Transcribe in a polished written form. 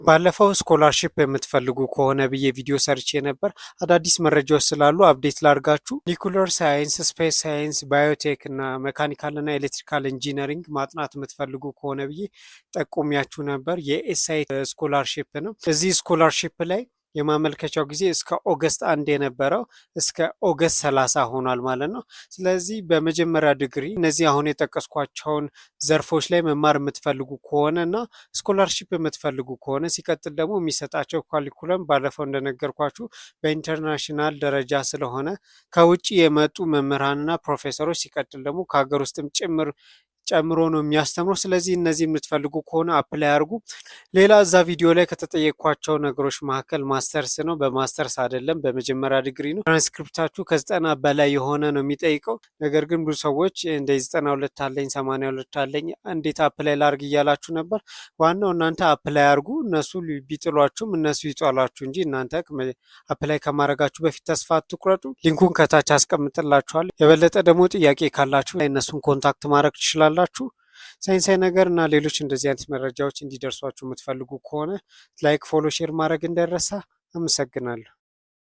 ባለፈው ስኮላርሺፕ የምትፈልጉ ከሆነ ብዬ ቪዲዮ ሰርቼ ነበር። አዳዲስ መረጃዎች ስላሉ አፕዴት ላርጋችሁ። ኒኩለር ሳይንስ፣ ስፔስ ሳይንስ፣ ባዮቴክ እና ሜካኒካል እና ኤሌክትሪካል ኢንጂነሪንግ ማጥናት የምትፈልጉ ከሆነ ብዬ ጠቁሚያችሁ ነበር። የኤስአይ ስኮላርሺፕ ነው። እዚህ ስኮላርሺፕ ላይ የማመልከቻው ጊዜ እስከ ኦገስት 1 የነበረው እስከ ኦገስት 30 ሆኗል ማለት ነው። ስለዚህ በመጀመሪያ ዲግሪ እነዚህ አሁን የጠቀስኳቸውን ዘርፎች ላይ መማር የምትፈልጉ ከሆነ እና ስኮላርሺፕ የምትፈልጉ ከሆነ ሲቀጥል ደግሞ የሚሰጣቸው ካሊኩለም ባለፈው እንደነገርኳችሁ በኢንተርናሽናል ደረጃ ስለሆነ ከውጭ የመጡ መምህራንና ፕሮፌሰሮች ሲቀጥል ደግሞ ከሀገር ውስጥም ጨምሮ ነው የሚያስተምረው። ስለዚህ እነዚህ የምትፈልጉ ከሆነ አፕላይ አድርጉ። ሌላ እዛ ቪዲዮ ላይ ከተጠየቅኳቸው ነገሮች መካከል ማስተርስ ነው። በማስተርስ አይደለም፣ በመጀመሪያ ዲግሪ ነው። ትራንስክሪፕታችሁ ከ90 በላይ የሆነ ነው የሚጠይቀው። ነገር ግን ብዙ ሰዎች እንደ 92 አለኝ 82 አለኝ እንዴት አፕላይ ላርግ እያላችሁ ነበር። ዋናው እናንተ አፕላይ አድርጉ። እነሱ ቢጥሏችሁም እነሱ ይጧላችሁ እንጂ እናንተ አፕላይ ከማድረጋችሁ በፊት ተስፋ አትቁረጡ። ሊንኩን ከታች አስቀምጥላችኋል። የበለጠ ደግሞ ጥያቄ ካላችሁ እነሱን ኮንታክት ማድረግ ትችላላችሁ። ሳይንሳዊ ነገር እና ሌሎች እንደዚህ አይነት መረጃዎች እንዲደርሷችሁ የምትፈልጉ ከሆነ ላይክ፣ ፎሎ፣ ሼር ማድረግ እንዳይረሳ። አመሰግናለሁ።